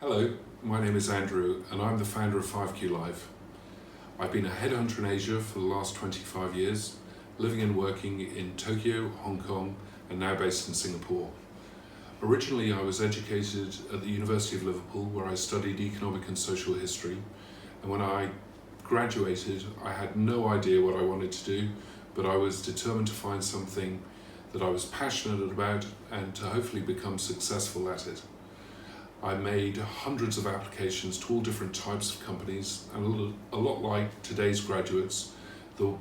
Hello, my name is Andrew and I'm the founder of 5QLive. I've been a headhunter in Asia for the last 25 years, living and working in Tokyo, Hong Kong, and now based in Singapore. Originally, I was educated at the University of Liverpool, where I studied economic and social history. And when I graduated, I had no idea what I wanted to do, but I was determined to find something that I was passionate about and to hopefully become successful at it. I made hundreds of applications to all different types of companies, and a lot like today's graduates, the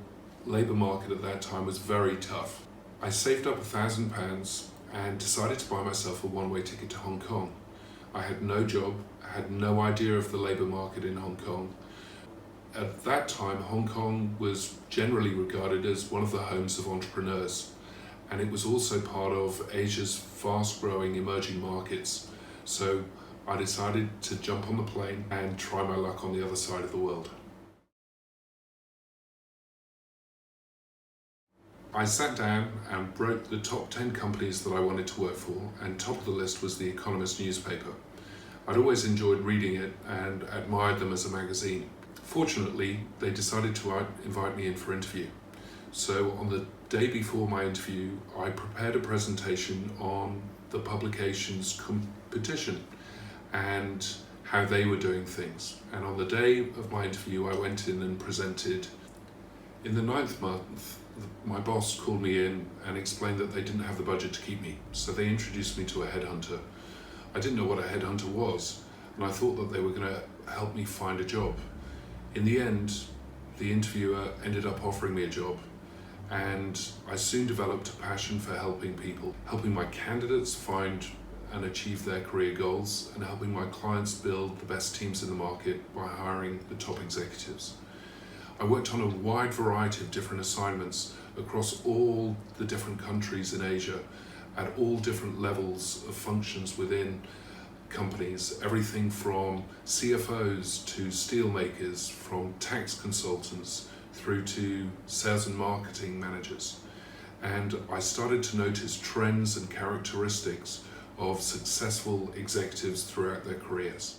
labour market at that time was very tough. I saved up £1,000 and decided to buy myself a one-way ticket to Hong Kong. I had no job, had no idea of the labour market in Hong Kong. At that time, Hong Kong was generally regarded as one of the homes of entrepreneurs, and it was also part of Asia's fast-growing emerging markets. So I decided to jump on the plane and try my luck on the other side of the world. I sat down and broke the top 10 companies that I wanted to work for, and top of the list was The Economist newspaper. I'd always enjoyed reading it and admired them as a magazine. Fortunately, they decided to invite me in for interview. So on the day before my interview, I prepared a presentation on the publication's competition and how they were doing things. And on the day of my interview, I went in and presented. In the 9th month, my boss called me in and explained that they didn't have the budget to keep me. So they introduced me to a headhunter. I didn't know what a headhunter was, and I thought that they were going to help me find a job. In the end, the interviewer ended up offering me a job, and I soon developed a passion for helping people, helping my candidates find and achieve their career goals, and helping my clients build the best teams in the market by hiring the top executives. I worked on a wide variety of different assignments across all the different countries in Asia, at all different levels of functions within companies, everything from CFOs to steelmakers, from tax consultants through to sales and marketing managers. And I started to notice trends and characteristics of successful executives throughout their careers.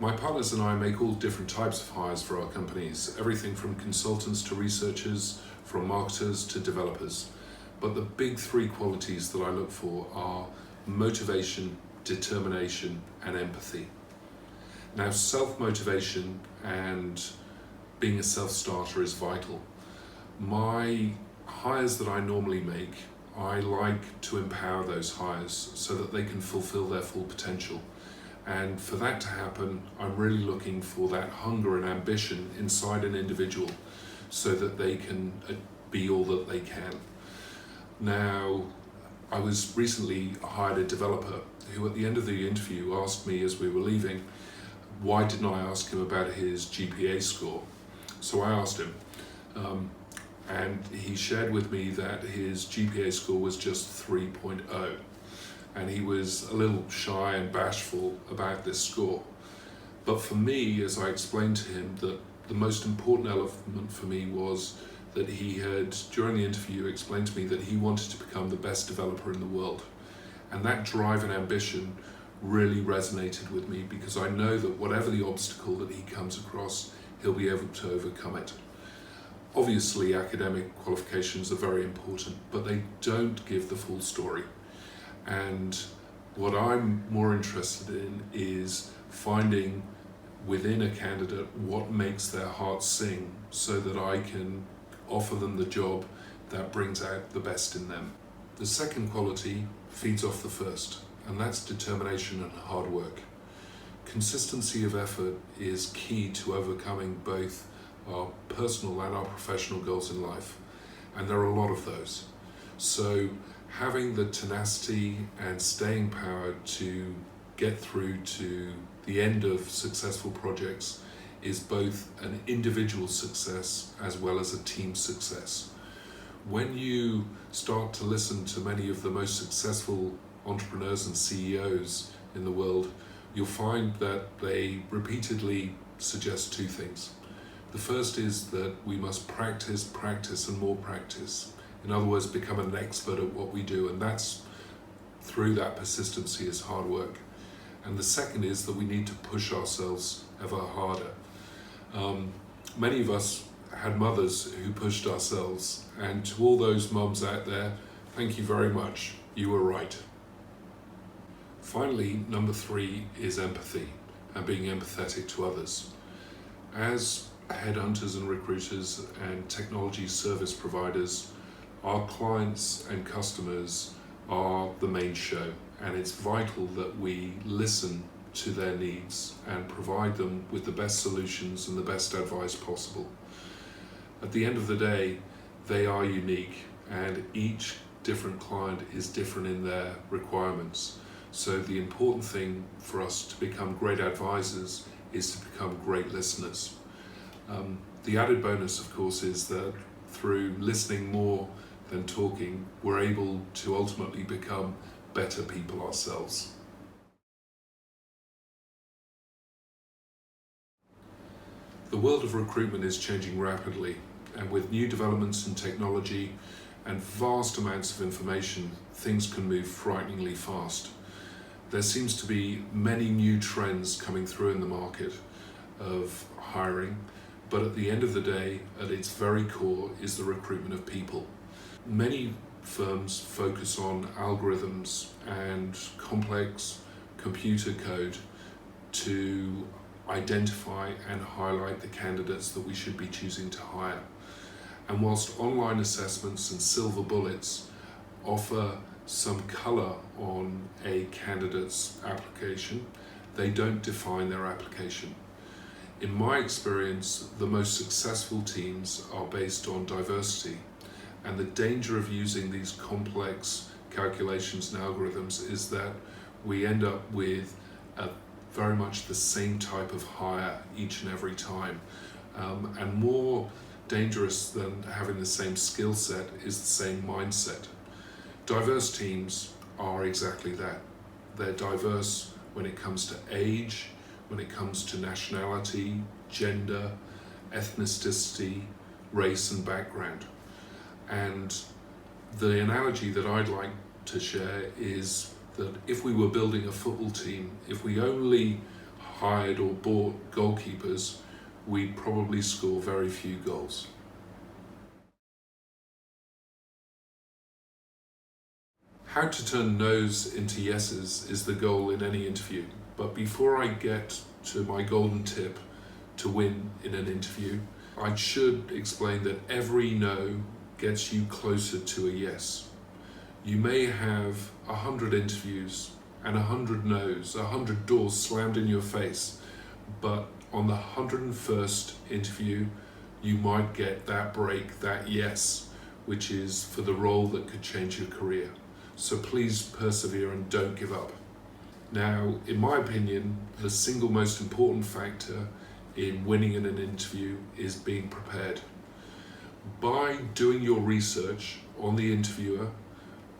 My partners and I make all different types of hires for our companies, everything from consultants to researchers, from marketers to developers. But the big three qualities that I look for are motivation, determination, and empathy. Now, self-motivation and being a self-starter is vital. My hires that I normally make, I like to empower those hires so that they can fulfill their full potential. And for that to happen, I'm really looking for that hunger and ambition inside an individual so that they can be all that they can. Now, I was recently hired a developer who at the end of the interview asked me as we were leaving, why didn't I ask him about his GPA score? So I asked him, and he shared with me that his GPA score was just 3.0. And he was a little shy and bashful about this score. But for me, as I explained to him, that the most important element for me was that he had, during the interview, explained to me that he wanted to become the best developer in the world. And that drive and ambition really resonated with me, because I know that whatever the obstacle that he comes across, he'll be able to overcome it. Obviously, academic qualifications are very important, but they don't give the full story. And what I'm more interested in is finding within a candidate what makes their heart sing, so that I can offer them the job that brings out the best in them. The second quality feeds off the first, and that's determination and hard work. Consistency of effort is key to overcoming both our personal and our professional goals in life, and there are a lot of those. So having the tenacity and staying power to get through to the end of successful projects is both an individual success as well as a team success. When you start to listen to many of the most successful entrepreneurs and CEOs in the world, you'll find that they repeatedly suggest two things. The first is that we must practice, and more practice. In other words, become an expert at what we do, and that's through that persistency is hard work. And the second is that we need to push ourselves ever harder. Many of us had mothers who pushed ourselves, and to all those mums out there, thank you very much. You were right. Finally, number 3 is empathy and being empathetic to others. As headhunters and recruiters and technology service providers, our clients and customers are the main show, and it's vital that we listen to their needs and provide them with the best solutions and the best advice possible. At the end of the day, they are unique, and each different client is different in their requirements. So the important thing for us to become great advisors is to become great listeners. The added bonus, of course, is that through listening more than talking, we're able to ultimately become better people ourselves. The world of recruitment is changing rapidly, and with new developments in technology and vast amounts of information, things can move frighteningly fast. There seems to be many new trends coming through in the market of hiring, but at the end of the day, at its very core, is the recruitment of people. Many firms focus on algorithms and complex computer code to identify and highlight the candidates that we should be choosing to hire. And whilst online assessments and silver bullets offer some colour on a candidate's application, they don't define their application. In my experience, the most successful teams are based on diversity, and the danger of using these complex calculations and algorithms is that we end up with very much the same type of hire each and every time. And more dangerous than having the same skill set is the same mindset. Diverse teams are exactly that. They're diverse when it comes to age, when it comes to nationality, gender, ethnicity, race and background. And the analogy that I'd like to share is that if we were building a football team, if we only hired or bought goalkeepers, we'd probably score very few goals. How to turn no's into yeses is the goal in any interview. But before I get to my golden tip to win in an interview, I should explain that every no gets you closer to a yes. You may have 100 interviews and 100 no's, 100 doors slammed in your face, but on the 101st interview, you might get that break, that yes, which is for the role that could change your career. So please persevere and don't give up. Now, in my opinion, the single most important factor in winning in an interview is being prepared. By doing your research on the interviewer,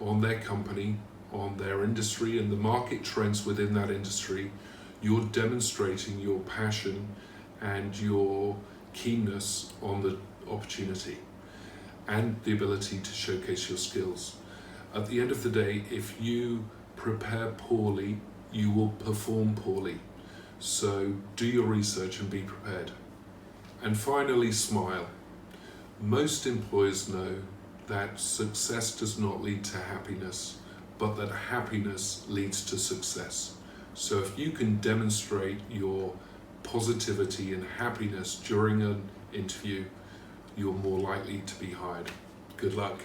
on their company, on their industry and the market trends within that industry, you're demonstrating your passion and your keenness on the opportunity and the ability to showcase your skills. At the end of the day, if you prepare poorly, you will perform poorly. So do your research and be prepared. And finally, smile. Most employers know that success does not lead to happiness, but that happiness leads to success. So if you can demonstrate your positivity and happiness during an interview, you're more likely to be hired. Good luck.